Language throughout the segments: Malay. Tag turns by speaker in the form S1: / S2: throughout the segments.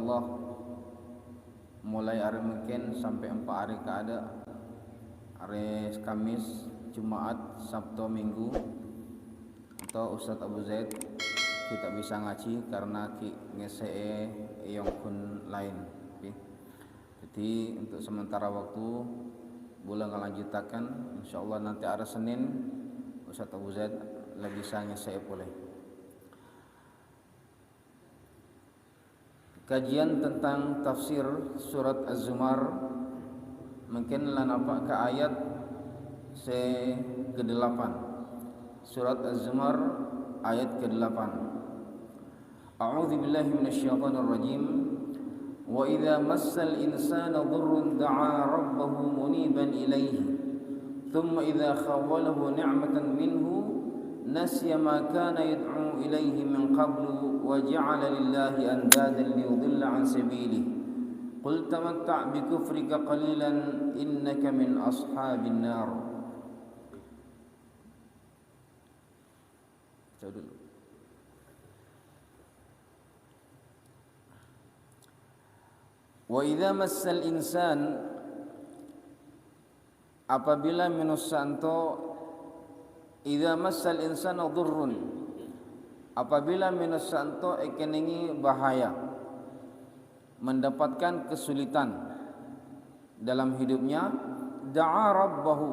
S1: insyaallah mulai hari mungkin sampai 4 hari keada, hari Kamis, Jumat, Sabtu, Minggu atau Ustaz Abu Zaid kita bisa ngaji karena ki ngesee yang kun lain. Jadi untuk sementara waktu boleh ngelanjutakan, insyaallah nanti hari Senin Ustaz Abu Zaid lagi bisa ngesee boleh. Kajian tentang tafsir surat Az-Zumar mungkin lah nampak ke ayat ke-8. Surat Az-Zumar ayat ke-8. A'udzu billahi minasyaitonir rajim. Wa idza massal insana dhurrun da'a rabbahu muniban ilayhi thumma idza khawwalahu ni'matan minhu nasiya ma kana yad'u ilayhi min qablu wa ja'ala lillahi andadan liyudilla an sabilihi qul tamatta' bi kufrika qalilan innaka min ashabin nar. Dulu. Wa idza massal insan, apabila minusanto, idza massal insana dhurrun, apabila minusanto ekenengi bahaya, mendapatkan kesulitan dalam hidupnya, da'a rabbahu,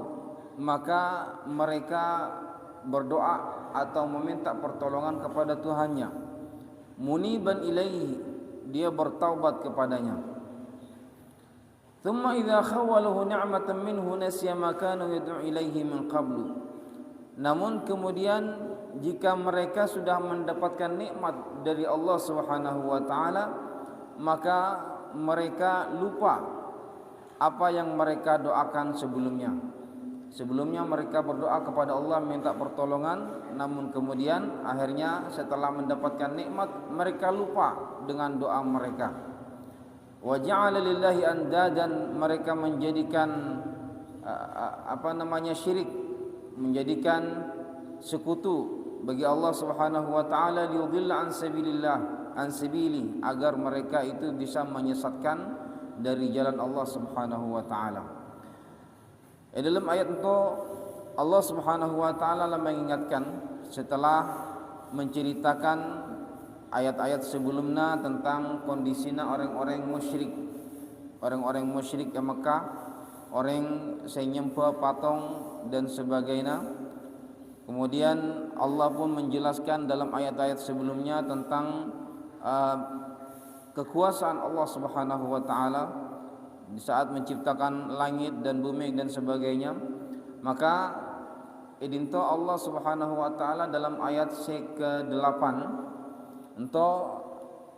S1: maka mereka berdoa atau meminta pertolongan kepada Tuhannya, muniban ilaihi, dia bertaubat kepadanya. Thumma idza khawalahu ni'matan minhu nasiya ma kanu yad'u ilaihi min qablu. Namun kemudian jika mereka sudah mendapatkan nikmat dari Allah Subhanahu wa taala, maka mereka lupa apa yang mereka doakan sebelumnya. Sebelumnya mereka berdoa kepada Allah minta pertolongan, namun kemudian akhirnya setelah mendapatkan nikmat mereka lupa dengan doa mereka. Wa ja'ala lillahi andadan, mereka menjadikan syirik, menjadikan sekutu bagi Allah Subhanahu wa taala, liyudilla an sabilillah, an sabili, agar mereka itu bisa menyesatkan dari jalan Allah Subhanahu wa taala. Dalam ayat itu Allah Subhanahu wa taala mengingatkan setelah menceritakan ayat-ayat sebelumnya tentang kondisinya orang-orang musyrik di Mekah, orang yang nyembah patung dan sebagainya. Kemudian Allah pun menjelaskan dalam ayat-ayat sebelumnya tentang kekuasaan Allah Subhanahu wa taala di saat menciptakan langit dan bumi dan sebagainya. Maka idinto Allah Subhanahu wa taala dalam ayat ke-8 untuk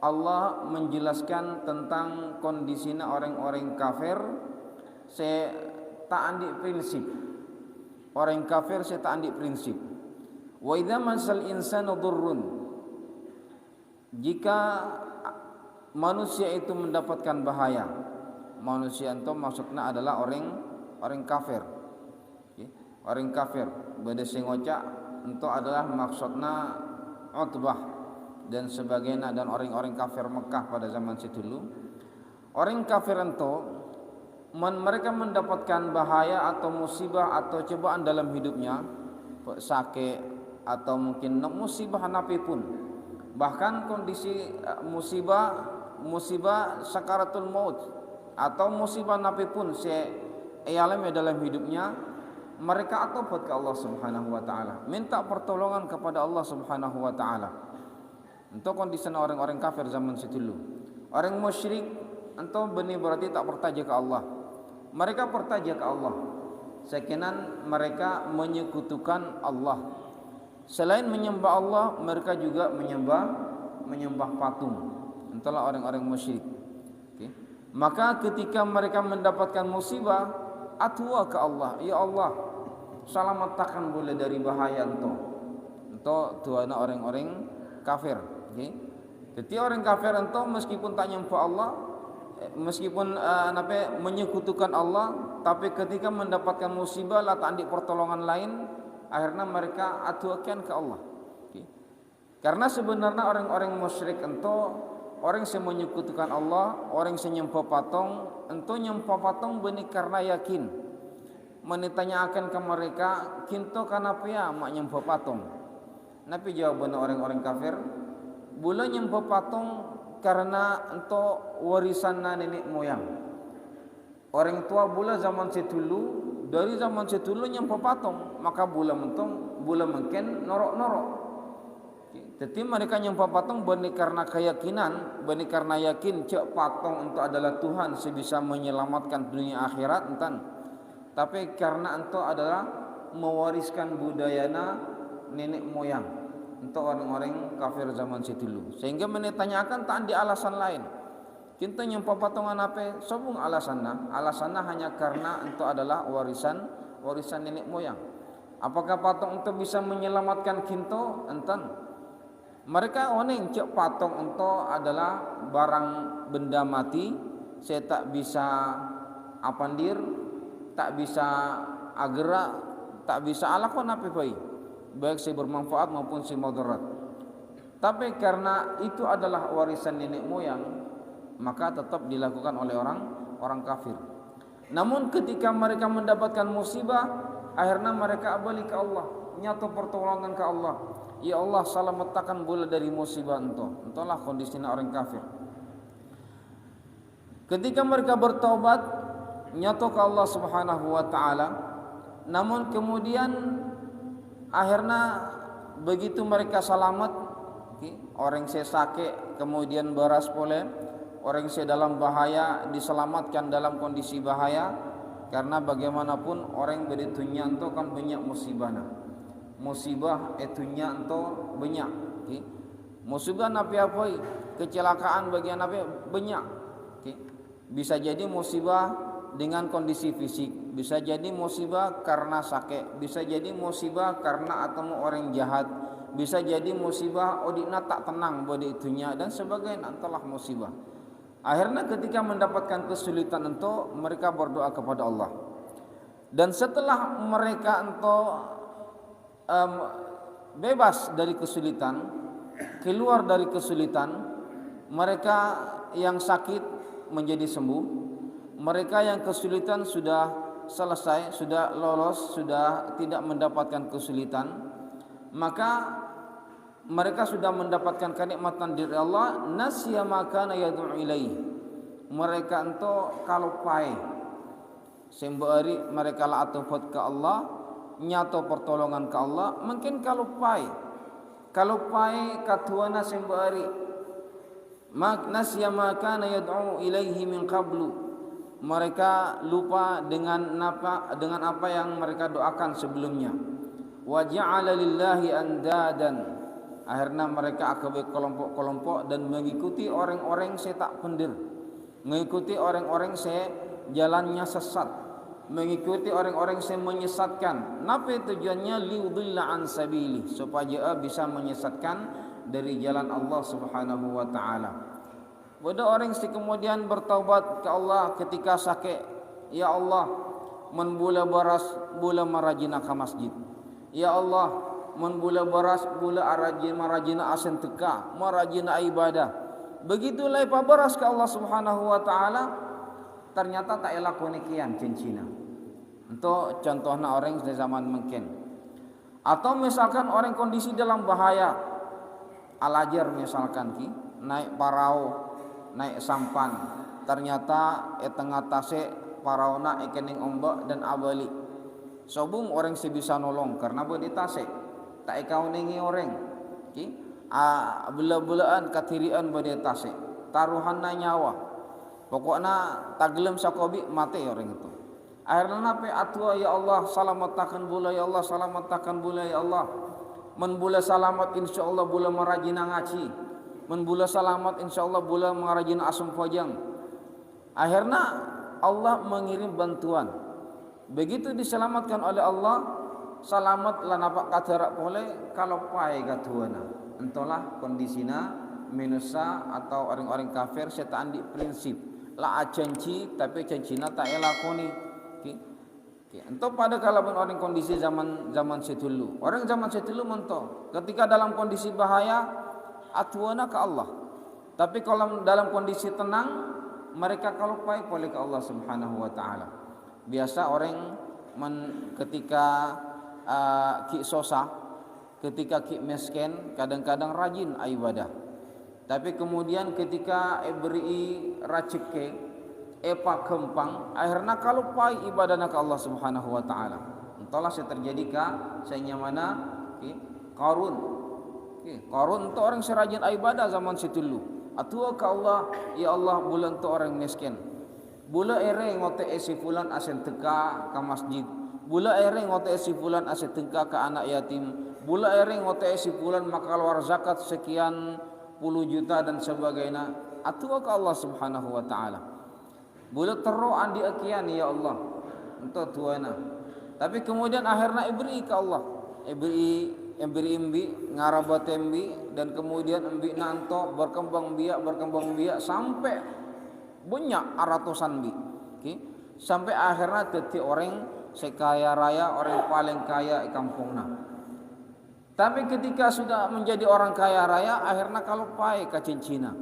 S1: Allah menjelaskan tentang kondisinya orang-orang kafir tak andik prinsip. Orang kafir tak andik prinsip. Wa idza masal insanu dhurrun, jika manusia itu mendapatkan bahaya. Manusia itu maksudnya adalah orang kafir. Orang kafir beda sing ngocak itu adalah maksudnya Utbah dan sebagainya dan orang-orang kafir Mekah pada zaman dulu. Orang kafir itu mereka mendapatkan bahaya atau musibah atau cobaan dalam hidupnya, sakit atau mungkin musibah apapun, bahkan kondisi musibah sakaratul maut atau musibah apapun alami dalam hidupnya, mereka tobat ke Allah Subhanahu wa taala, minta pertolongan kepada Allah Subhanahu wa taala. Untuk kondisi orang-orang kafir zaman dulu, orang musyrik entah benih berarti tak bertaja ke Allah. Mereka bertaja ke Allah. Sekian mereka menyekutukan Allah. Selain menyembah Allah, mereka juga menyembah patung. Entahlah orang-orang musyrik. Okay. Maka ketika mereka mendapatkan musibah, atwa ke Allah, ya Allah, selamatkan boleh dari bahaya entah tuana orang-orang kafir. Okay. Jadi orang kafir entah meskipun tak nyembah Allah, meskipun menyekutukan Allah, tapi ketika mendapatkan musibah lah tak andik pertolongan lain, akhirnya mereka atuakan ke Allah. Okay. Karena sebenarnya orang-orang musyrik itu orang yang menyekutukan Allah, orang yang nyembah patung, ento nyembah patung benih karena yakin. Menitanya akan ke mereka, kinto kenapa ya mak nyembah patung? Nabi jawaban orang-orang kafir, bula nyembah patung karena ento warisan nenek moyang. Orang tua bula zaman setulu, dari zaman setulu nyembah patung, maka bula mentong, bula mungkin norok-norok. Jadi mereka nyembah patung bukan karena keyakinan, bukan karena yakin cek patung itu adalah Tuhan sebisa menyelamatkan dunia akhirat entan. Tapi karena itu adalah mewariskan budayana nenek moyang untuk orang-orang kafir zaman dulu. Sehingga menanyakan tak ada alasan lain. Kita nyembah patungan apa? Sobung alasannya. Alasannya hanya karena itu adalah warisan nenek moyang. Apakah patung itu bisa menyelamatkan kinto? Entan. Mereka oneng cek patung ento adalah barang benda mati, saya tak bisa apandir, tak bisa agerak, tak bisa alakon apa baik saya bermanfaat maupun saya mudarat. Tapi karena itu adalah warisan nenek moyang, maka tetap dilakukan oleh orang kafir. Namun ketika mereka mendapatkan musibah, akhirnya mereka balik ke Allah, nyata pertolongan ke Allah. Ya Allah selamatkan bola dari musibah entahlah kondisinya orang kafir. Ketika mereka bertaubat nyata ke Allah Subhanahu wa taala, namun kemudian akhirnya begitu mereka selamat, orang yang sakit kemudian beras boleh, orang yang dalam bahaya diselamatkan dalam kondisi bahaya, karena bagaimanapun orang beritunya itu kan banyak musibah etunya ento banyak. Musibah napi apa? Kecelakaan bagian apa? Banyak. Bisa jadi musibah dengan kondisi fisik, bisa jadi musibah karena sakit, bisa jadi musibah karena atau orang jahat, bisa jadi musibah odina tak tenang bodi itunya dan sebagainya, entahlah musibah. Akhirnya ketika mendapatkan kesulitan ento mereka berdoa kepada Allah. Dan setelah mereka ento bebas dari kesulitan, keluar dari kesulitan, mereka yang sakit menjadi sembuh, mereka yang kesulitan sudah selesai, sudah lolos, sudah tidak mendapatkan kesulitan, maka mereka sudah mendapatkan kenikmatan dari Allah. Nasya makana yad'u ilaih, mereka ento kalau pai sembari mereka la atufat ke Allah, nyato pertolongan ke Allah. Mungkin kalau pai katuana sembari nasya makana yad'u ilaihi min qablu, mereka lupa dengan apa yang mereka doakan sebelumnya. Wa ja'ala lillahi andadan, akhirnya mereka akan kelompok-kelompok dan mengikuti orang-orang saya tak pendir, mengikuti orang-orang saya jalannya sesat, mengikuti orang-orang yang menyesatkan. Napa tujuannya? Liudilla an sabili, supaya bisa menyesatkan dari jalan Allah Subhanahu wa taala. Ada orang yang kemudian bertaubat ke Allah ketika sakit, ya Allah menbula baras bula marajina ke masjid, ya Allah menbula baras bula marajina asen teka marajina ibadah. Begitulah baras ke Allah Subhanahu wa taala, ternyata tak elak kian cincina. Untuk contohnya orang di zaman mungkin, atau misalkan orang kondisi dalam bahaya, alajar misalkan naik parau, naik sampan, ternyata tengah tase paraona ekening ombak dan abali. Sobung orang sebisa nolong karena boleh tase, tak kau nengi orang, bela-belaan katirian boleh tase, taruhan nyawa. Pokoknya tagilem sakobi mati orang itu. Akhirnya nape atua ya Allah selamatkan bula ya Allah selamatkan bula ya Allah. Men bula selamat insyaallah bula marajina ngaci. Men bula selamat insyaallah bula marajina asam pojang. Akhirnya Allah mengirim bantuan. Begitu diselamatkan oleh Allah, selamat lah napak katarak boleh kalau pai katuana. Entahlah kondisinya minusa atau orang-orang kafir setan di prinsip la acenci tapi cencina tak elakoni. Entah pada kalau orang kondisi zaman setulu, orang zaman setulu mentok ketika dalam kondisi bahaya atuana ke Allah, Tapi kalau dalam kondisi tenang, mereka kalpai oleh Allah Subhanahu wa taala. Biasa orang ketika ki susah, ketika ki miskin, kadang-kadang rajin ibadah. Tapi kemudian ketika beri rezeki, epa kempang, akhirnya kalpai ibadah ke Allah Subhanahu wa taala. Entahlah saya terjadi ka saya mana Qarun. Qarun itu orang serajin ibadah zaman situ dulu. Atua ka Allah, ya Allah bulan tu orang miskin. Bula ere ngote esi fulan asen teka ka masjid. Bula ere ngote esi fulan asen teka ka anak yatim. Bula ere ngote esi fulan maka keluar zakat sekian puluh juta dan sebagainya. Atua ka Allah Subhanahu wa taala. Bula terro andi akian ya Allah. Untuk tuana. Tapi kemudian akhirnya ibri ka Allah. Ibri imbi ngarabat embi dan kemudian embi nanto berkembang biak sampai banyak ratusan bi. Sampai akhirnya jadi orang sekaya raya, orang paling kaya di kampungna. Tapi ketika sudah menjadi orang kaya raya, akhirnya kalau pai ke cincina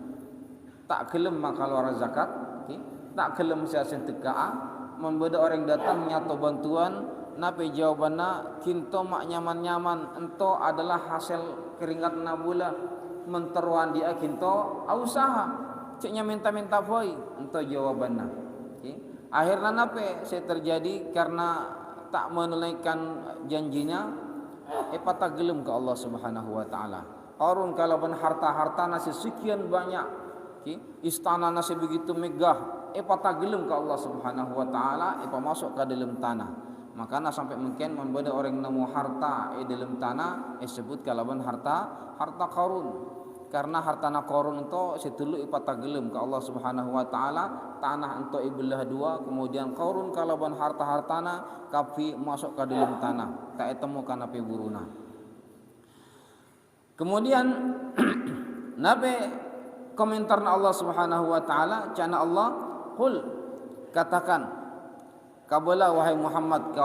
S1: tak gelem maka luar zakat, tak gelem siasin tekaa, membeda orang datang nyato bantuan. Nape jawabannya kinto mak nyaman-nyaman ento adalah hasil keringat nabula menteruan dia kinto usaha ceknya minta-minta boy ento jawabannya. Akhirnya nape saya terjadi karena tak menunaikan janjinya patah gelem ke Allah Subhanahu wa taala. Qarun kalaban harta-harta nasi sekian banyak, istana nasi begitu megah, patah gelem ke Allah Subhanahu wa taala, masuk ke dalam tanah. Makanya sampai mungkin membeda orang nemu harta dalam tanah sebut kalaban harta Qarun. Karena harta Qarun itu setulu ipata gelem ke Allah Subhanahu wa taala, tanah untuk ibelah dua, kemudian Qarun kalaban harta-hartana kapi masuk ke dalam tanah, tak temu kana pe buruna. Kemudian nabe komentarna Allah Subhanahu wa taala, cana Allah, "Qul," katakan kabala wahai Muhammad ke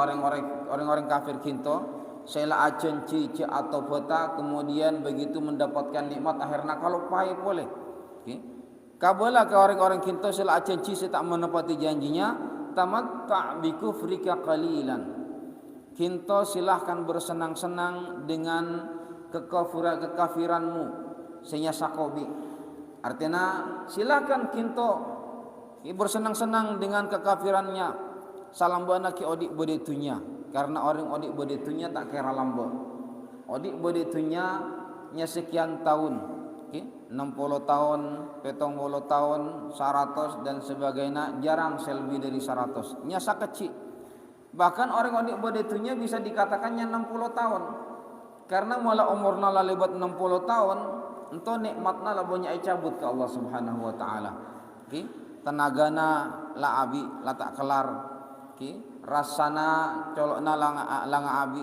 S1: orang-orang kafir kinto, sela acen cici atau peta kemudian begitu mendapatkan nikmat akhirnya kalau pai boleh. Kabala ke orang-orang kinto sela acen cici tak menepati janjinya, tamatta bi kufrika qalilan. Kinto silahkan bersenang-senang dengan kekafiranmu sehingga sakobi. Artinya silahkan kinto bersenang-senang dengan kekafirannya. Salam bana ki odik bodetunya karena orang odik bodetunya tak kira lambo. Odik bodetunya nya sekian tahun, 60 tahun, 70 tahun, 100 dan sebagainya, jarang selebih dari 100. Nya sakecil. Bahkan orang odik bodetunya bisa dikatakannya 60 tahun. Karena mula umurna la lebat 60 tahun, ento nikmatna la banyak cabut ke Allah Subhanahu wa taala. Tenagana la abi la tak kelar. Rasana colokna langa abi,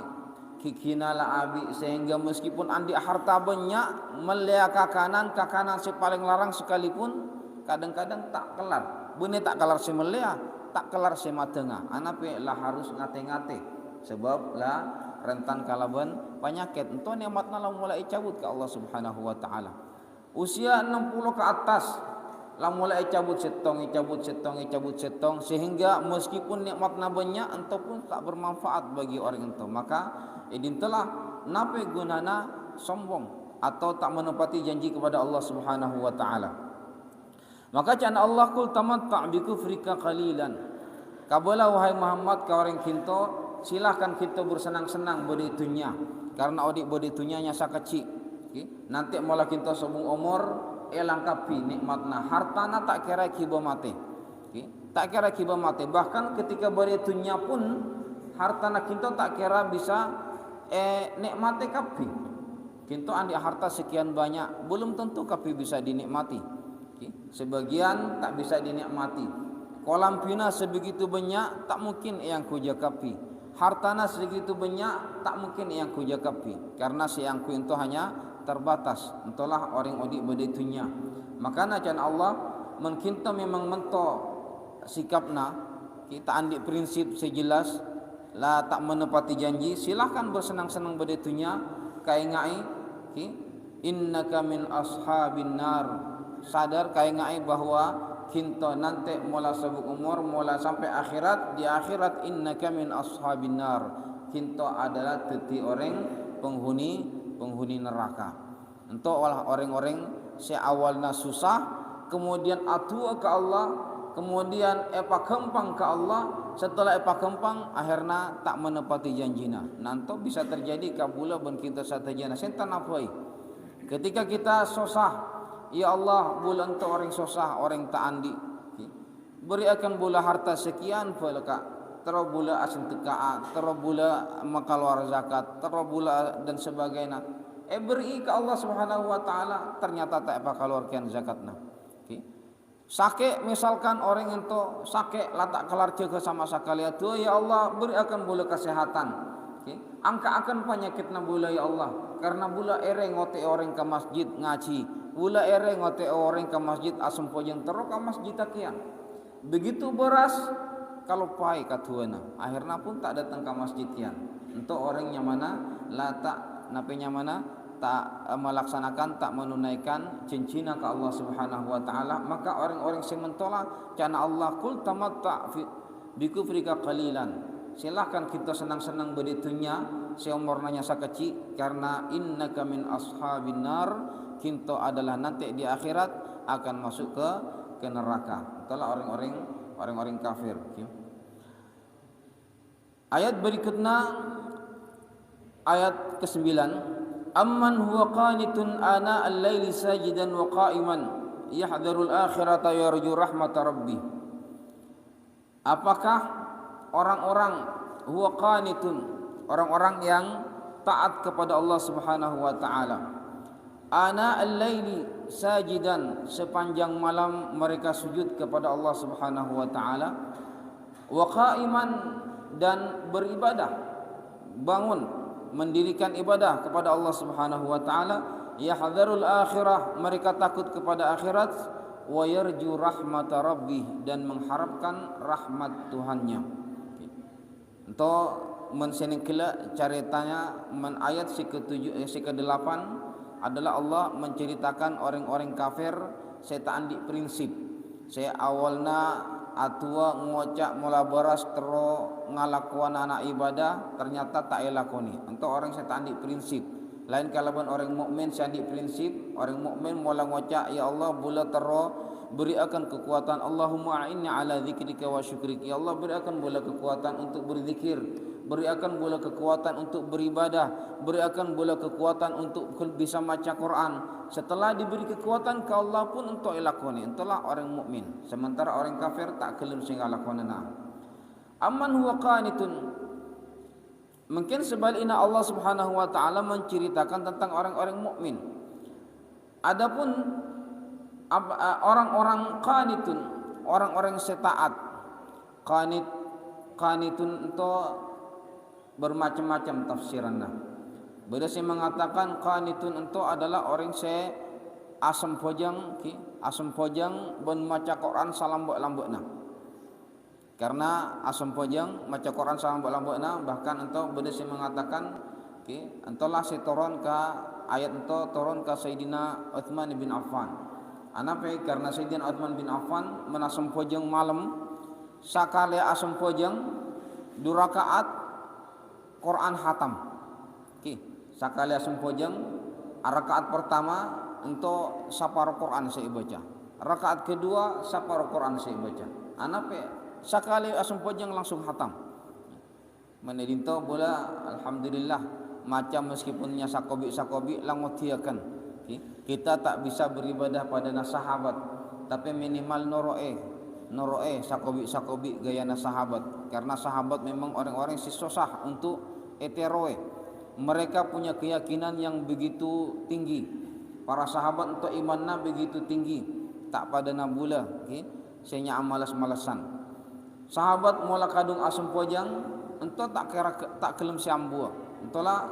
S1: kikina la abi, sehingga meskipun andi harta banyak melia kakanan si paling larang sekalipun kadang-kadang tak kelar. Bune tak kelar si melia, tak kelar si matengah. Anape lah harus ngate-ngate sebab lah rentan kalaban penyakit. Ento nikmatna la mulai cabut ke Allah Subhanahu wa taala. Usia 60 ke atas lah mulai cabut setong sehingga meskipun nikmatna banyak entapun tak bermanfaat bagi orang itu. Maka idintelah nape gunana sombong atau tak menepati janji kepada Allah Subhanahu wa taala. Maka cana Allah kul tamatta' bi kufrika qalilan. Kabala wahai Muhammad ka orang kinto, silahkan kita bersenang-senang bodi dunia karena odik bodi dunia nya sakecil. Nanti malah kita sebung umur elangkapi nikmatna hartana tak kira kiba mati. Tak kira kiba mati. Bahkan ketika beritunya pun hartana kita tak kira bisa nikmati kapi. Kita andi harta sekian banyak belum tentu kapi bisa dinikmati. Sebagian tak bisa dinikmati. Kolam pina sebegitu banyak tak mungkin yang kujakapi. Hartana segitu banyak tak mungkin yang kujakapi. Karena si yang ku itu hanya terbatas. Entahlah orang odik beditunya. Makanya can Allah mengkinta memang mento sikapna kita andik prinsip sejelas lah tak menepati janji, silahkan bersenang-senang beditunya kaingai innaka min ashabin nar, sadar kai ngai bahwa kinto nanti mula sabuk umur mula sampai akhirat, di akhirat innaka min ashabin nar, kinto adalah teti orang penghuni neraka. Untuk orang-orang si awalnya susah, kemudian atua ke Allah, kemudian epa kempang ke Allah, setelah epa kempang akhirnya tak menepati janjina. Nanti bisa terjadi kabula ben kita satajana sentan apai. Ketika kita susah, ya Allah bulan tu orang susah, orang tak andi, beri akan bula harta sekian pelaka, terus bula asin tekaa, terus bula makaluar zakat, terus bula dan sebagainya. Beri ke Allah Subhanahu wa taala, ternyata tak apa keluarkan zakatna. Sakit misalkan orang itu sakit latak kelar jaga sama sekali tu, ya Allah beri akan bula kesehatan. Angka akan penyakitna bula ya Allah, karena bula ere ngote orang ke masjid ngaji, bula ere ngote orang ke masjid asem pojeng terus ke masjid takian. Begitu beras kalau pai katuana, akhirnya pun tak datang ke masjid kian. Untuk orang yang mana latak napenya mana tak melaksanakan, tak menunaikan cincina ke Allah Subhanahu wa taala, maka orang-orang sementola kana Allah kul tamatta bi kufrika qalilan. Silahkan kita senang-senang beritunya seumurnya sakeci, karena innaka min ashabin nar, kita adalah nanti di akhirat akan masuk ke neraka. Itulah orang-orang kafir. Ayat berikutnya ayat ke-9. Amman huwa qanitun ana al-laili sajidan wa qa'iman yahdharul akhirata yarju rahmata rabbih. Apakah orang-orang huwa qanitun, orang-orang yang taat kepada Allah Subhanahu wa taala, ana al-laili sajidan, sepanjang malam mereka sujud kepada Allah Subhanahu wa taala, wa qa'iman, dan beribadah, bangun mendirikan ibadah kepada Allah Subhanahu wa taala, yahdharul akhirah, mereka takut kepada akhirat, wa yarju rahmata rabbih, dan mengharapkan rahmat Tuhannya. Untuk mensenengkela ceritanya ayat ke-8 adalah Allah menceritakan orang-orang kafir saya tak andik prinsip. Saya awalnya atua ngocak mula beras terus ngalakuan anak ibadah, ternyata tak elakoni. Untuk orang saya tak andik prinsip. Lain kalaban orang mukmin saya andik prinsip. Orang mukmin mula ngocak ya Allah bula terus beri akan kekuatan, Allahumma a'inni ala zikrika wa syukrika, ya Allah beri akan bula kekuatan untuk berzikir, beri akan bula kekuatan untuk beribadah, beri akan bula kekuatan untuk bisa baca Quran. Setelah diberi kekuatan ke Allah pun untuk elakoni. Itulah orang mukmin. Sementara orang kafir tak kelem sing ngalakonana. Amman huwa qanitun, mungkin sebaliknya Allah Subhanahu wa taala menceritakan tentang orang-orang mukmin. Adapun orang-orang qanitun, orang-orang setaat. Qanitun itu bermacam-macam tafsirannya. Beda saya mengatakan qanitun itu adalah orang se asam pojang ben maca Quran salambok-lambokna. Karena asam pojang maca Quran salambok-lambokna, bahkan entau beda saya mengatakan entahlah saya turun ke ayat entau turun ke Sayyidina Uthman bin Affan. Anape karena Sayyidina Uthman bin Affan menasam pojang malam sakale asam pojang 2 rakaat Quran khatam. Sakali asam pojang rakaat pertama untuk sapar Quran saya baca, rakaat kedua sapar Quran saya baca. Anape sakali asam pojang langsung khatam. Menedinto bola alhamdulillah macam meskipunnya sakobi langotiakan. Kita tak bisa beribadah pada sahabat, tapi minimal noroe sakobi gayana sahabat, karena sahabat memang orang-orang si susah untuk eteroe. Mereka punya keyakinan yang begitu tinggi. Para sahabat untuk imannya begitu tinggi, tak pada nabula, sehingga malas-malasan. Sahabat mula kadung asam pojang, entah tak kelem siambua. Entahlah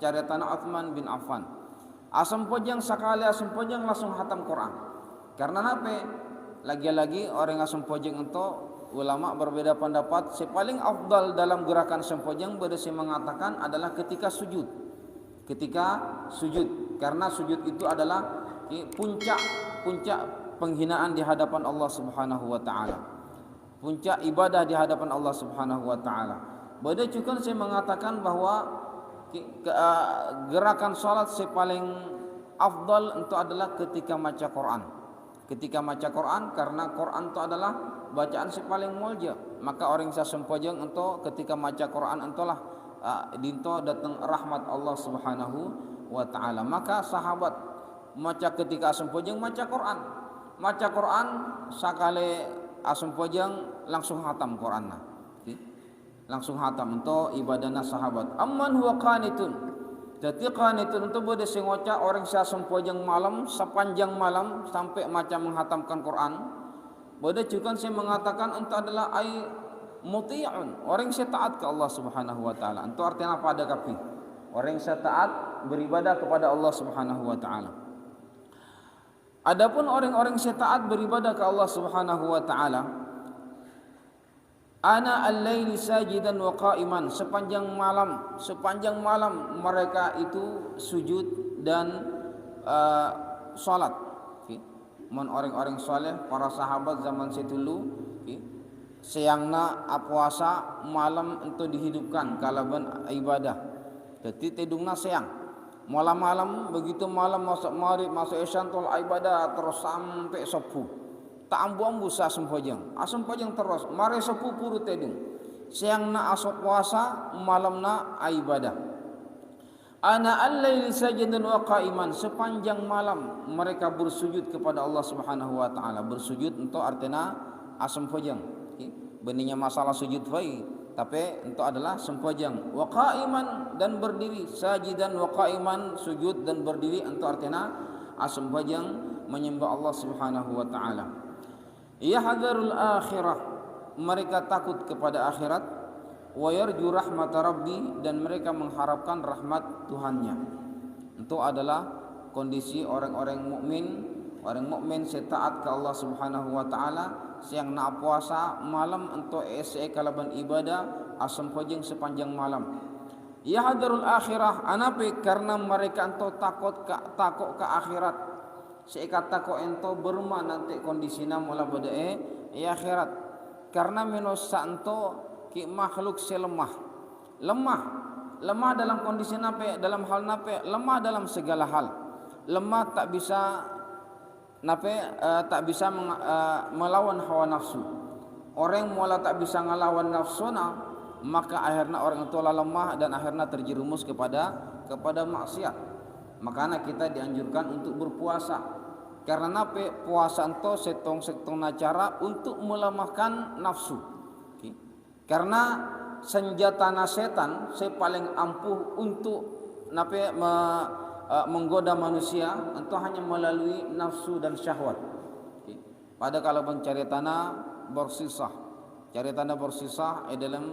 S1: cerita Uthman bin Affan. Asam pojang sekali asam pojang langsung khatam Quran. Karena apa? Lagi-lagi orang asam pojang itu ulama berbeda pendapat. Paling afdal dalam gerakan sempojang berdasar mengatakan adalah ketika sujud. Karena sujud itu adalah puncak penghinaan di hadapan Allah Subhanahu wa taala. Puncak ibadah di hadapan Allah Subhanahu wa taala. Bada juga saya mengatakan bahwa gerakan salat yang paling afdal itu adalah ketika baca Quran. Ketika baca Quran, karena Quran itu adalah bacaan yang paling mulia. Maka orang yang sempojeng untuk ketika baca Quran entolah dinto datang rahmat Allah Subhanahu wa taala. Maka sahabat maca ketika sempojeng baca Quran. Baca Quran sakale sempojeng langsung hatam Quranna. Langsung hatam untuk ibadahna sahabat. Amman huwa qanitun. Jadi qanitun itu boleh sengoca orang yang sempojeng malam sepanjang malam sampai macam menghatamkan Quran. Boleh juga saya mengatakan itu adalah ai muti'un, orang yang taat ke Allah Subhanahu wa taala. Itu artinya apa ada kapi? Orang yang taat beribadah kepada Allah Subhanahu wa taala. Adapun orang-orang yang taat beribadah ke Allah Subhanahu wa taala, ana al-laili sajidan wa qa'iman, sepanjang malam mereka itu sujud dan salat. Mun orang-orang saleh, para sahabat zaman setulu, siangna puasa, malam untuk dihidupkan kalaban ibadah. Jadi tidungna siang, malam-malam begitu malam masuk maghrib masuk isya tol ibadah terus sampai subuh. Tak ambu-ambu sa sempojeng, asempojeng terus. Mare subuh puru tidung. Siangna asok puasa, malamna ibadah. Ana al-laili sajidan wa qa'iman, sepanjang malam mereka bersujud kepada Allah Subhanahu wa taala. Bersujud untuk artinya asempojeng. Benihnya masalah sujud fai, tapi itu adalah sempojeng. Wa qa'iman, dan berdiri, sajidan wa qa'iman, sujud dan berdiri itu artinya asempojeng menyembah Allah Subhanahu wa taala. Yahdharul akhirah, mereka takut kepada akhirat. Wa yarju rahmat rabbi, dan mereka mengharapkan rahmat Tuhannya. Itu adalah kondisi orang-orang mukmin. Orang mukmin taat ke Allah Subhanahu wa taala, siang nak puasa, malam untuk kalaban ibadah asam pojeng sepanjang malam. Yahdharul akhirah, anape karena mereka ento takut ke akhirat. Seikat takut ento berma nanti kondisina mula pada akhirat. Karena menusa ento ki makhluk selemah, lemah dalam kondisi nape, dalam hal nape, lemah dalam segala hal, lemah tak bisa nape, tak bisa melawan hawa nafsu. Orang mula tak bisa ngelawan nafsuna, maka akhirnya orang itu lemah dan akhirnya terjerumus kepada maksiat. Makanya kita dianjurkan untuk berpuasa. Karena nape, puasa itu setong cara untuk melemahkan nafsu. Karena senjata setan paling ampuh untuk menggoda manusia itu hanya melalui nafsu dan syahwat. Pada kalau mencari tanah bersisah, cari tanah bersisah dalam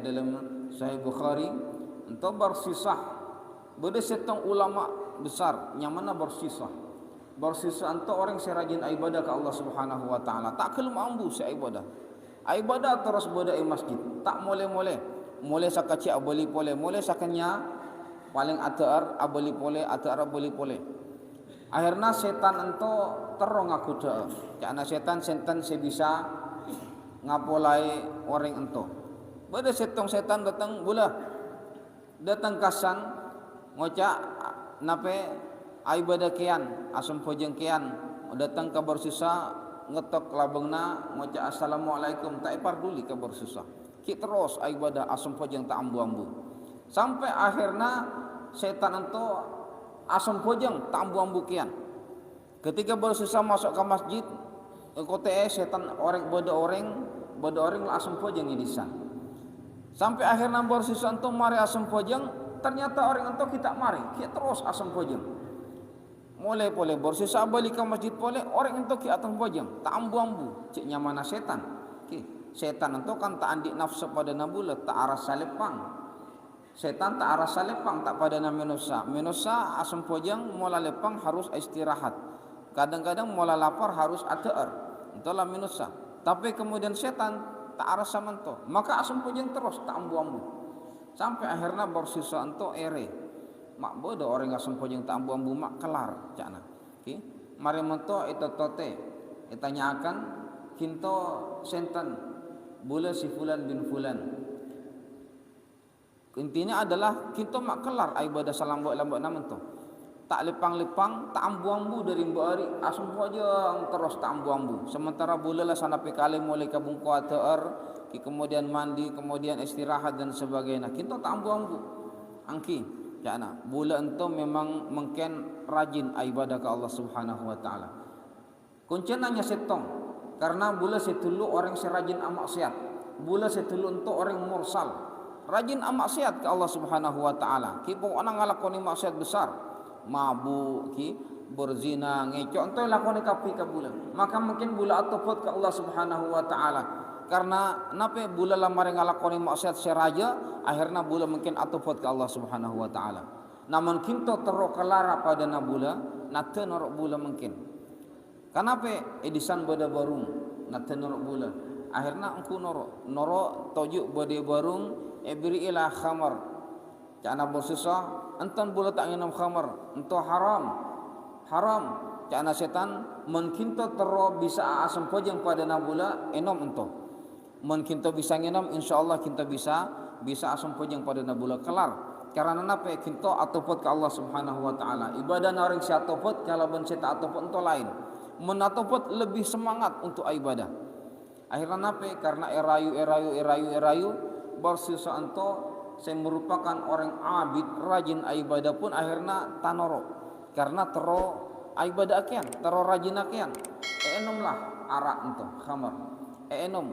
S1: dalam Sahih Bukhari untuk bersisah. Beda setong ulama besar yang mana bersisah itu orang yang rajin ibadah ke Allah Subhanahu wa taala, tak kelum ambu ibadah. Ibadah terus boda masjid, tak mulai sakacik aboli pole, mulai sakanya paling atar aboli pole, akhirnya setan ento terong aku dah, karena setan sebisa ngapolai orang ento. Pada setan datang kasan ngocak nape ibadah kian, asam pojeng kian, datang kabar susah ngetok labengna ngoca assalamualaikum tak parduli kabar susah ki terus ibadah asam pojeng tak ambu-ambu sampai akhirnya setan itu asam pojeng tak ambu-ambu kian. Ketika bersusah masuk ke masjid kota setan orang bodo orang asam pojeng di sana. Sampai akhirnya bersusah itu mari asam pojeng, ternyata orang itu kita mari ki terus asam pojeng. Mulai bersusah balik ke masjid orang itu ki atas pojeng tak ambu-ambu cik nyamana setan. Setan itu kan tak andik nafsu pada nabula, tak arah salepang. Setan tak arah salepang tak pada menusa asam pojeng mula lepang harus istirahat. Kadang-kadang mula lapar harus atear. Itulah menusa. Tapi kemudian setan tak arah samanto, maka asam pojeng terus tak ambu-ambu. Sampai akhirnya bersusah itu ere. Mak bodoh orang asam pojeng tak ambu-ambu mak kelar cakna. Okay. Mari mento itu tote ditanyakan kinto senten bula si fulan bin fulan. Intinya adalah kita mak kelar ibadah salambak-lambak nama tu. Tak lepang-lepang, tak ambu-ambu dari mbari, asam aja terus tak ambu-ambu. Sementara bula lah sana kali mulai kabung kuater, kemudian mandi, kemudian istirahat dan sebagainya. Kita tak ambu-ambu. Angki, jana. Bula ento memang mungkin rajin ibadah ke Allah Subhanahu wa taala. Kuncenanya setong. Karena bula setulu orang serajin amak siat. Bula setulu ento orang mursal. Rajin amak siat ke Allah Subhanahu wa taala. Kipo orang ngalakoni maksiat besar. Mabuk, berzina, ngecok, entah lakoni kapi ke bula. Maka mungkin bula atopot ke Allah Subhanahu wa taala. Karena napa bula lamar ngalakoni maksiat seraja, akhirnya bula mungkin atopot ke Allah Subhanahu wa taala. Namun kinto terok kelara pada nabula, nate norok bula mungkin. Kenapa edisan bada barung, nate norok bula. Akhirnya engku norok tojuk bada barung, beri ilah khamar. Cana bersusah entan bula tak minum khamar, ento haram. Cana setan mungkin to tero bisa asam pojeng pada nabula enom ento. Mungkin to bisa nginam insyaallah kita bisa asam pojeng pada nabula kelar. Karena napa kinto atopot ke Allah Subhanahu wa taala. Ibadah orang si atopot kalau ben seta atopot ento lain. Menatopot lebih semangat untuk ibadah. Akhirnya napa? Karena erayu bersisa ento saya merupakan orang abid rajin ibadah pun akhirnya tanoro karena tero ibadah akian tero rajin akian enomlah arak ento khamar enom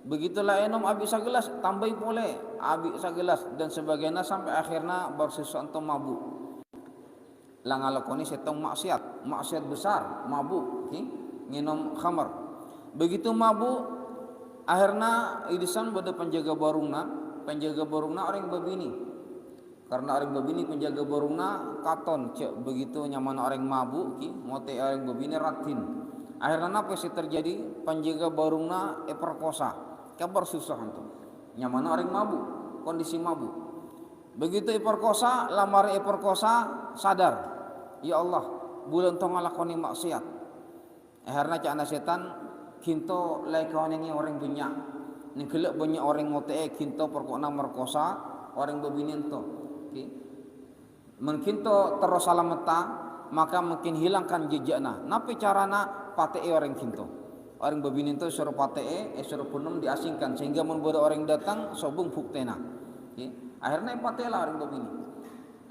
S1: begitulah enom abi sagelas tambahi boleh abi sagelas dan sebagainya sampai akhirnya bersisa ento mabuk langalakoni setong maksiat besar mabuk nginum khamar begitu mabuk akhirnya idisan bada penjaga barungna orang babini. Karena orang babini penjaga barungna katon cek begitu nyaman orang mabuk mote orang babini ratin. Akhirnya apa sih terjadi? Penjaga barungna perkosa. Kabar susah itu. Nyaman orang mabuk, kondisi mabuk. Begitu perkosa, lamar perkosa sadar. Ya Allah, bulan tong ngalakoni maksiat. Akhirnya cana setan kinto lekone ni orang banyak. Ni kelak banyak orang ngote kinto perkona merkosa orang babini ento. Mungkin to terus salameta maka mungkin hilangkan jejakna. Napa carana patee orang kinto. Orang babini ento suruh patee suruh punum diasingkan sehingga membuat orang datang sobung buktena. Akhirnya patela orang babini.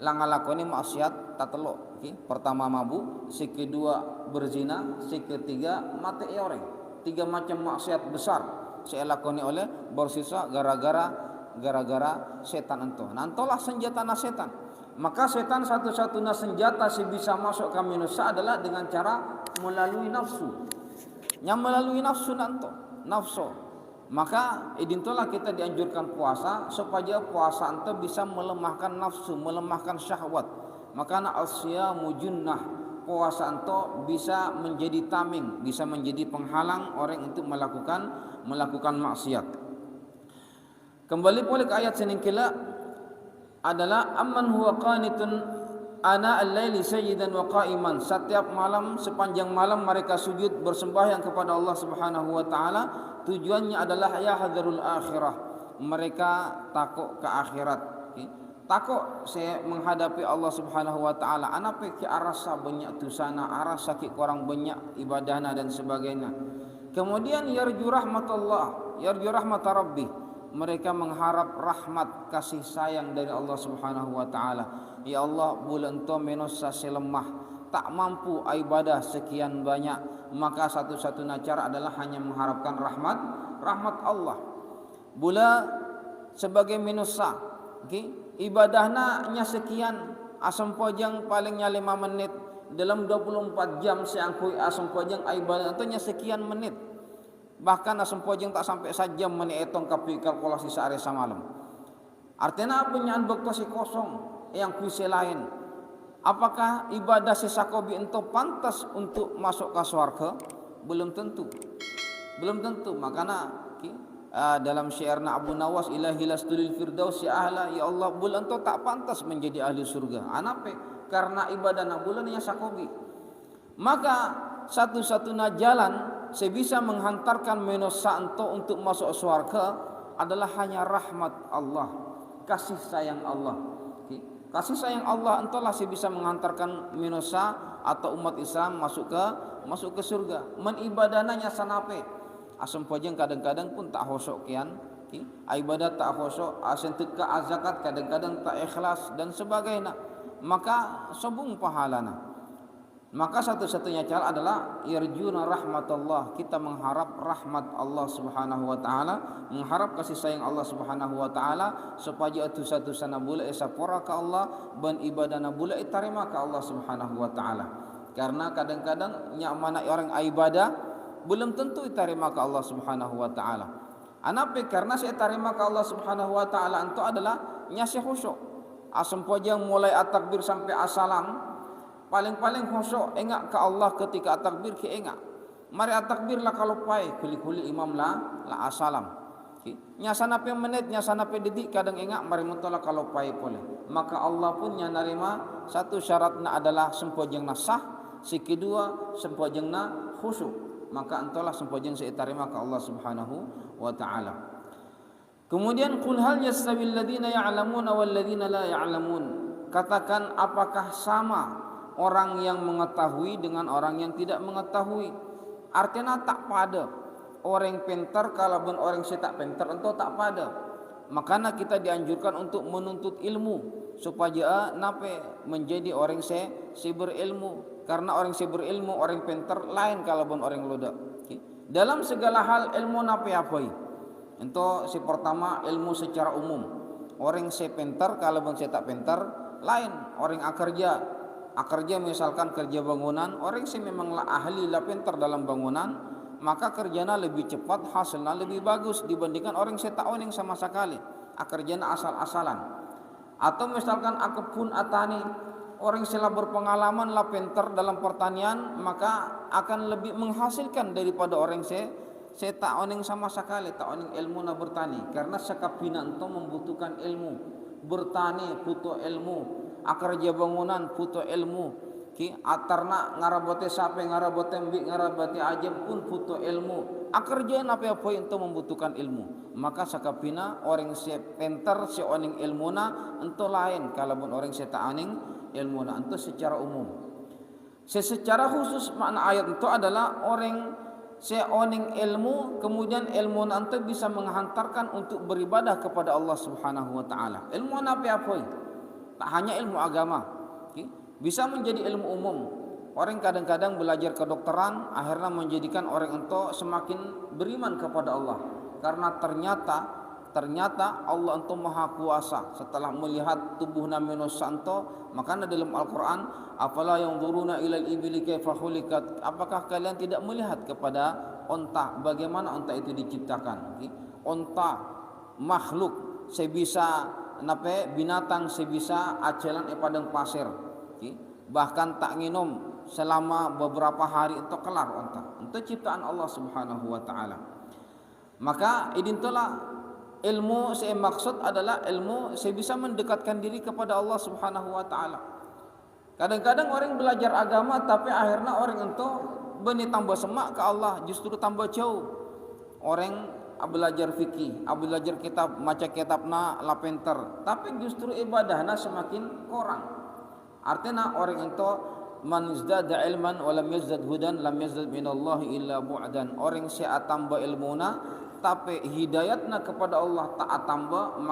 S1: Langalakoni maksiat tatelo. Pertama mabuk, si kedua berzina, si ketiga mate orang. 3 macam maksiat besar saya lakoni oleh bersisa gara-gara setan ento. Nantolah senjata setan. Maka setan satu-satunya senjata si bisa masuk ke manusia adalah dengan cara melalui nafsu. Yang melalui nafsu nanto, nafsu. Maka idintolah kita dianjurkan puasa supaya puasa ento bisa melemahkan nafsu, melemahkan syahwat. Maka al-siyamu junnah. Puasa ento bisa menjadi tameng, bisa menjadi penghalang orang untuk melakukan maksiat. Kembali pula ke ayat seningkila adalah amman huwa qanitun ana al-laili sayyidan wa qa'iman. Setiap malam sepanjang malam mereka sujud bersembahyang kepada Allah Subhanahu wa taala. Tujuannya adalah ya hadarul akhirah. Mereka takut ke akhirat. Takut saya menghadapi Allah Subhanahu wa taala. Anape ki arasa banyak dosana, arasa ki kurang banyak ibadahna dan sebagainya. Kemudian yarju rahmatullah, yarju rahmat Rabbi. Mereka mengharap rahmat kasih sayang dari Allah Subhanahu wa taala. Ya Allah, bulan to menosa selemah, tak mampu ibadah sekian banyak, maka satu-satunya cara adalah hanya mengharapkan rahmat Allah. Bula sebagai manusia, ibadahna nya sekian, asam pojang palingnya 5 menit dalam 24 jam seangkui asam pojang ibadah itu nya sekian menit. Bahkan asam pojang tak sampai sajam menit etong kapi kalkulasi sehari semalam. Artinya apa nyaan bekto si kosong yang kuisi lain. Apakah ibadah sesakobi ento pantas untuk masuk ke surga? Belum tentu. Makanya dalam syairna Abu Nawas ilahi lastulil firdaus ya ahla, ya Allah bulan tu tak pantas menjadi ahli surga. Anape? Karena ibadah bulan yang sakobi. Maka satu-satunya jalan saya bisa menghantarkan manusia untuk masuk surga adalah hanya rahmat Allah, kasih sayang Allah. Kasih sayang Allah entahlah saya bisa menghantarkan manusia atau umat Islam masuk ke surga. Menibadahnya sanape. Asam pojeng kadang-kadang pun tak khusuk kian. Ibadat tak khusuk, asen teka zakat kadang-kadang tak ikhlas dan sebagainya. Maka sobung pahalana. Maka satu-satunya cara adalah yarjuna rahmatullah, kita mengharap rahmat Allah Subhanahu wa taala, mengharap kasih sayang Allah Subhanahu wa taala supaya itu satu sana bula esapora ka Allah ban ibadana bula itarima ka Allah Subhanahu wa taala. Karena kadang-kadang nya mana orang ibadah belum tentu itarima ka Allah Subhanahu wa taala. Anape karena saya tarima ka Allah Subhanahu wa taala itu adalah nya khusyuk. Asam pojang mulai at-takbir sampai asalam paling-paling khusyuk engak ke Allah ketika takbir ke engak. Mari takbir lah kalau pai kuli-kuli imam lah asalam. Nya sanape menit nya sanape detik kadang engak mari mutola kalau pai boleh. Maka Allah pun nya narima satu syaratnya adalah sempojengna sah, si kedua sempojengna khusyuk. Maka entahlah sempojeng saya tarima ke Allah Subhanahu wa taala. Kemudian qul hal yastawil ladzina ya'lamuna wal ladzina la ya'lamun. Katakan apakah sama orang yang mengetahui dengan orang yang tidak mengetahui. Artinya tak pada. Orang pintar kalau ben orang si tak pintar entah tak pada. Makanya kita dianjurkan untuk menuntut ilmu supaya nape menjadi orang si berilmu. Karena orang si berilmu, orang pintar lain kalau ben orang loda. Dalam segala hal ilmu nape apa? Entah si pertama ilmu secara umum. Orang si pintar kalau ben si tak pintar lain. Orang kerja misalkan kerja bangunan, orang sih memanglah ahli lah pintar dalam bangunan, maka kerjanya lebih cepat, hasilnya lebih bagus dibandingkan orang saya tak oning sama sekali, kerjanya asal-asalan. Atau misalkan akepun atani, orang sila berpengalaman lah pintar dalam pertanian, maka akan lebih menghasilkan daripada orang saya tak oning sama sekali, tak oning ilmu na bertani, karena sekapina itu membutuhkan ilmu, bertani butuh ilmu. Kerja bangunan puto ilmu, atarna ngarabote sape ngarabote mbik ngarabote ajem pun puto ilmu. Kerja apa itu membutuhkan ilmu. Maka sakapina orang si pintar si oning ilmuna ento lain kalau orang si tak oning ilmuna ento secara umum. Secara khusus makna ayat itu adalah orang si oning ilmu kemudian ilmu nanti bisa menghantarkan untuk beribadah kepada Allah Subhanahu wa taala. Ilmu apa? Tak hanya ilmu agama, bisa menjadi ilmu umum. Orang kadang-kadang belajar kedokteran, akhirnya menjadikan orang itu semakin beriman kepada Allah. Karena ternyata Allah itu maha kuasa. Setelah melihat tubuh manusia itu, makanya dalam Al-Quran, afala yanzuruna ilal ibili kaifa khuliqat. Apakah kalian tidak melihat kepada onta, bagaimana onta itu diciptakan? Onta makhluk sebisa binatang sebisa acelan padang pasir, bahkan tak minum selama beberapa hari itu kelar onta. Itu ciptaan Allah Subhanahu wa taala. Maka idintolah ilmu saya maksud adalah ilmu saya bisa mendekatkan diri kepada Allah Subhanahu wa taala. Kadang-kadang orang belajar agama tapi akhirnya orang itu beni tambah semak ke Allah, justru tambah jauh. Orang belajar fikih, belajar kitab, maca kitabna la pinter, tapi justru ibadahna semakin kurang. Artinya orang itu man izdada ilman wa lam yazdad hudan lam yazdad minallahi illa bu'dan. Orang si atamba ilmuna tapi hidayatna kepada Allah tak atamba,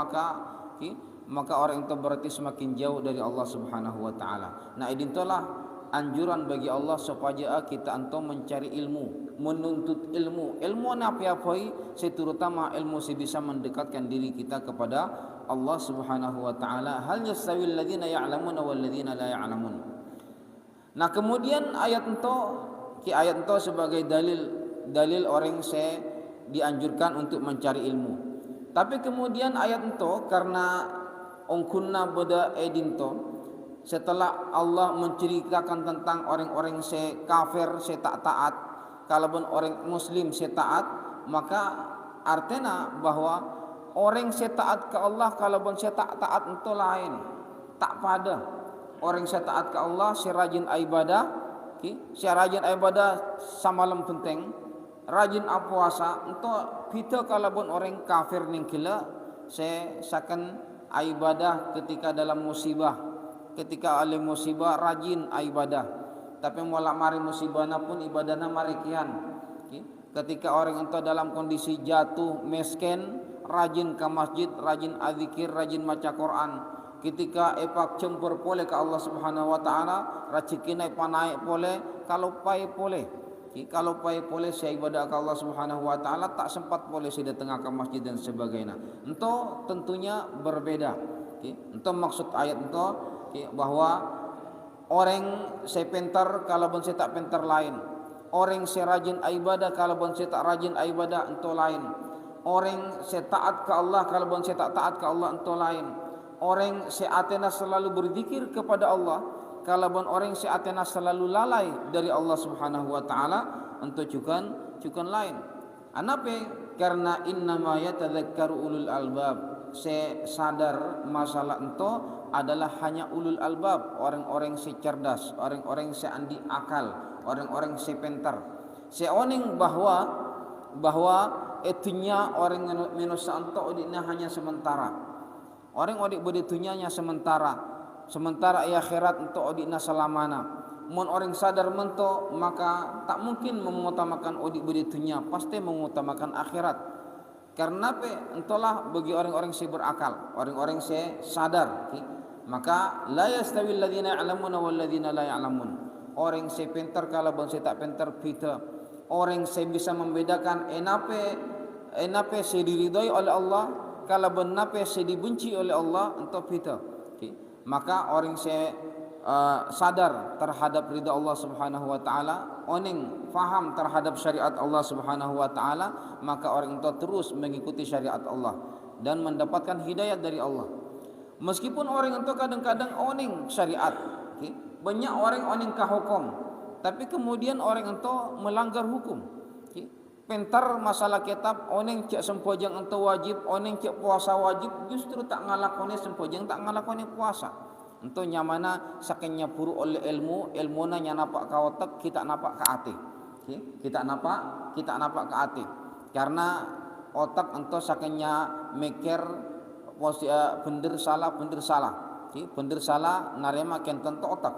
S1: maka orang itu berarti semakin jauh dari Allah Subhanahu wa taala. Nah, idintolah anjuran bagi Allah supaya kita antum mencari ilmu, menuntut ilmu. Ilmu apa-apa, terutama ilmu yang bisa mendekatkan diri kita kepada Allah Subhanahu wa taala. Hal yastawil ladzina ya'lamuna wal ladzina la ya'lamun. Nah, kemudian ayat itu sebagai dalil orang saya dianjurkan untuk mencari ilmu. Tapi kemudian ayat itu karena ongkunna beda edinto, setelah Allah menceritakan tentang orang-orang se kafir, se tak taat, kalaupun orang muslim se taat, maka artinya bahwa orang se taat ke Allah kalaupun se tak taat itu lain, tak pada. Orang se taat ke Allah se rajin ibadah, si rajin ibadah samalam penting, rajin puasa, untuk kita kalabun orang kafir ning kila, saya sakan ibadah ketika dalam musibah, ketika ada musibah rajin ibadah, tapi mulak mari musibahna pun ibadahna marikian. Ketika orang itu dalam kondisi jatuh miskin, rajin ke masjid, rajin adzikir, rajin baca Quran. Ketika epak cempur pole ke Allah Subhanahu wa taala, rezekina epak naik pole, kalau pai pole. Kalau pai pole saya ibadah ke Allah Subhanahu wa taala, tak sempat pole saya datang ke masjid dan sebagainya. Itu tentunya berbeda. Itu maksud ayat itu bahwa orang saya pintar kalau pun saya tak pintar lain. Orang saya rajin ibadah kalau pun saya tak rajin ibadah itu lain. Orang saya taat ke Allah kalau pun saya tak taat ke Allah itu lain. Orang saya atena selalu berzikir kepada Allah kalau pun orang saya atena selalu lalai dari Allah Subhanahu wa taala itu juga lain. Anape? Karena innama yatadzakkaru ulul albab. Saya sadar masalah itu adalah hanya ulul albab, orang-orang si cerdas, orang-orang si andi akal, orang-orang si pintar. Saya oning bahwa itunya orang manusia itu odiknya hanya sementara. Orang odik boditunya hanya sementara. Sementara akhirat untuk odiknya selamana. Mun orang sadar mento maka tak mungkin mengutamakan odik boditunya, pasti mengutamakan akhirat. Karena entahlah bagi orang-orang si berakal, orang-orang si sadar, maka la yastawi alladziina ya'lamuna wal ladziina la ya'lamun. Orang si pintar kalau pun si tak pintar beda. Orang si bisa membedakan enape si diridhai oleh Allah, kalau pun nape si dibenci oleh Allah, entah beda. Maka orang si sadar terhadap ridha Allah Subhanahu wa taala, oning faham terhadap syariat Allah Subhanahu wa taala, maka orang itu terus mengikuti syariat Allah dan mendapatkan hidayah dari Allah. Meskipun orang itu kadang-kadang oning syariat, banyak orang oning ka hukum, tapi kemudian orang itu melanggar hukum. Pintar masalah kitab, oning cek sempojang itu wajib, oning cek puasa wajib, justru tak ngalakoni sempojang, tak ngalakoni puasa. Untuk nyamana sakenya puru oleh ilmu na nya napak ka otak, kita napak ka ati. Kita napak ka ati. Karena otak ento sakenya mikir bener salah. Bener salah narema ken tentu otak.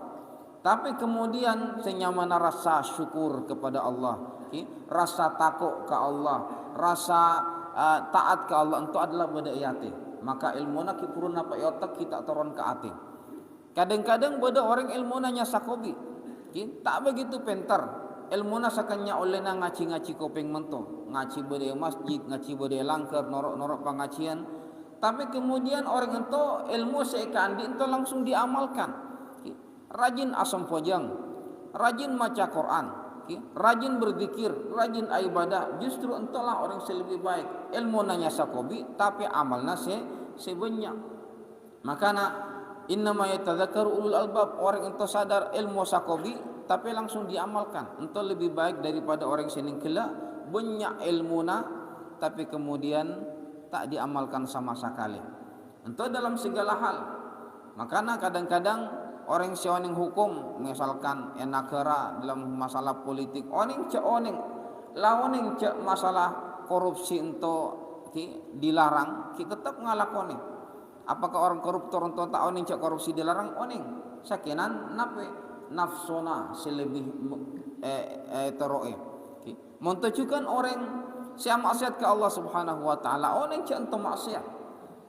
S1: Tapi kemudian senyamana rasa syukur kepada Allah, rasa takut ke Allah, rasa taat ke Allah itu adalah pada ati. Maka ilmu na kipurun napak otak kita turun ke ati. Kadang-kadang beda orang ilmu nanya sakobi, tak begitu pintar. Ilmu na sakanya oleh na ngaci kopeng mento, ngaci bode masjid, ngaci bode langker, norok pengacian. Tapi kemudian orang itu ilmu seekandi itu langsung diamalkan. Rajin asam pojang, rajin baca Quran, rajin berzikir, rajin ibadah. Justru entahlah orang lebih baik. Ilmu nanya sakobi, tapi amalnya sebanyak. Makanya innama yatadzakkaru ulul albab, orang itu sadar ilmu sakobi tapi langsung diamalkan. Itu lebih baik daripada orang sening kela banyak ilmuna tapi kemudian tak diamalkan sama sekali. Itu dalam segala hal. Makanya kadang-kadang orang sioning hukum, misalkan negara dalam masalah politik, oning lawaning cek masalah korupsi untuk dilarang, kita tetap ngalakoni. Apakah orang koruptor untuk tak oning cak korupsi dilarang? Oning sakinan nape nafsona selebih teroe. Montojukan orang siapa maksiat ke Allah Subhanahu wa taala, oning cak ento maksiat.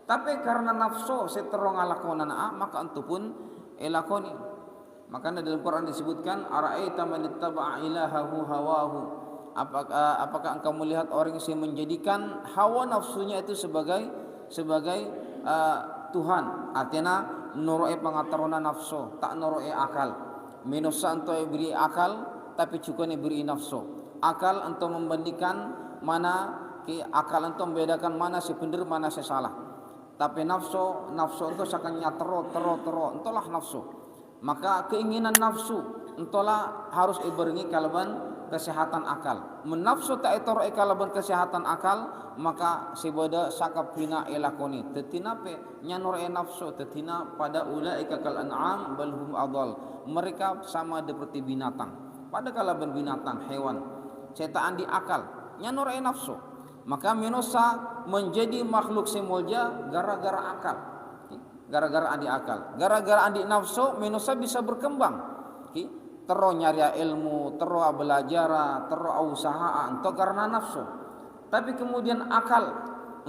S1: Tapi karena nafsu seterong alakonan maka ento pun elakoni. Maka dalam Quran disebutkan ara'aita man ittaba'a ilahahu hawahu. Apakah engkau melihat orang yang menjadikan hawa nafsunya itu sebagai Tuhan, artinya nuroe pangatarona nafsu, tak nuroe akal. Minusa untuk beri akal, tapi juga beri nafsu. Akal untuk membandingkan mana, akal untuk membedakan mana si benar, mana si salah. Tapi nafsu itu sakanya tero, entahlah nafsu. Maka keinginan nafsu, entahlah harus ibarengi kalaban kesehatan akal. Menafsu tak etoro kalaban kesehatan akal, maka sibada sakap hina elakoni. Tetina pe nyanor nafsu, tetina pada ulaika kal an'am bal hum adall. Mereka sama seperti binatang. pada kala binatang hewan setaan di akal nyanur nafsu, maka manusia menjadi makhluk semulja gara-gara akal, gara-gara andi akal, gara-gara andi nafsu manusia bisa berkembang, terus nyari ilmu, terus belajar, terus usaha, entah karena nafsu. Tapi kemudian akal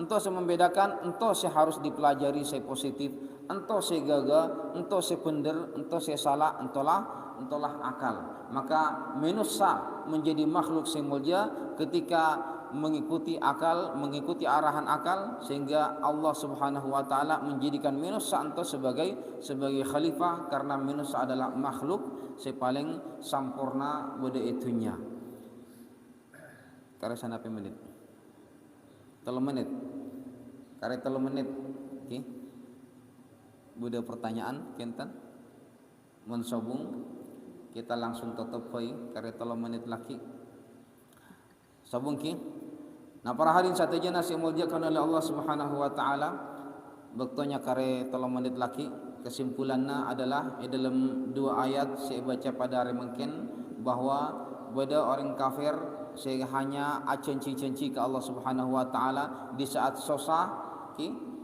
S1: entah saya membedakan, entah saya harus dipelajari saya positif, entah saya gagal, entah saya benar, entah saya salah, entahlah akal. Maka manusia menjadi makhluk semulja ketika mengikuti akal, mengikuti arahan akal, sehingga Allah Subhanahu wa taala menjadikan manusia entah sebagai khalifah, karena manusia adalah makhluk sepaling sempurna pada itunya. Karena sana menit. 3 menit. Kare 3 menit. Okey. Bude pertanyaan kenten. Mun sobung kita langsung tutup bae kare 3 menit lagi. Sobung ki. Nah para hadirin sateja nasi muliakan oleh Allah Subhanahu wa taala. Waktunya kare 3 menit lagi. Kesimpulannya adalah dalam 2 ayat saya baca pada hari mungkin bahwa pada orang kafir saya hanya cenci-cenci ke Allah Subhanahu wa taala di saat susah,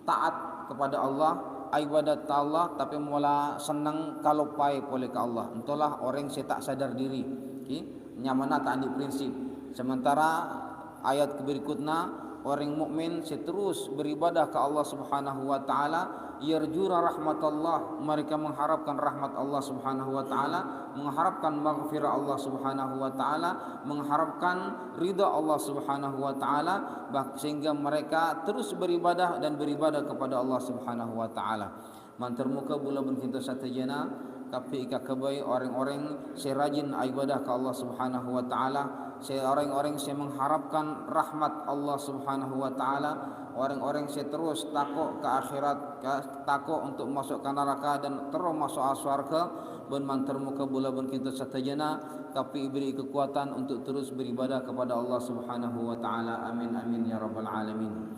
S1: taat kepada Allah, ibadat Allah, tapi mula senang kalau pai boleh ke Allah. Entahlah orang saya tak sadar diri, nyamana tak andi prinsip. Sementara ayat berikutnya orang mukmin seterus beribadah ke Allah Subhanahu wa taala, yarjuna rahmatullah, mereka mengharapkan rahmat Allah Subhanahu wa taala, mengharapkan maghfirah Allah Subhanahu wa taala, mengharapkan ridha Allah Subhanahu wa taala, sehingga mereka terus beribadah dan beribadah kepada Allah Subhanahu wa taala. Mantermuka bula benkinto satejana kapi ika kebai orang-orang serajin ibadah ke Allah Subhanahu wa taala, orang-orang yang mengharapkan rahmat Allah Subhanahu wa taala, orang-orang yang terus takut ke akhirat, takut untuk masuk ke neraka dan terus masuk surga. Ben mantermuka bula ben kita satajana tapi beri kekuatan untuk terus beribadah kepada Allah Subhanahu wa taala. Amin amin ya rabbal alamin.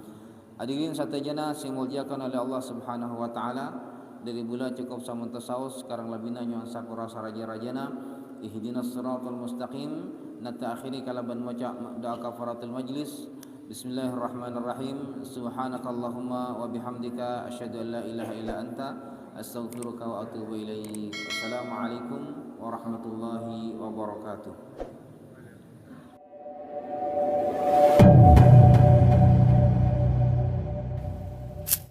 S1: Hadirin satajana dimuliakan oleh Allah Subhanahu wa taala. Dari bulan cukup sama tasaus sekarang labina nyuan sakura saraja-rajana ihdinas siratal mustaqim. Nata akhiri kalaban maca doa kafaratul majlis. Bismillahirrahmanirrahim. Subhanakallahumma wa bihamdika asyhadu an la ilaha illa anta astaghfiruka wa atubu ilaik. Assalamualaikum warahmatullahi wabarakatuh.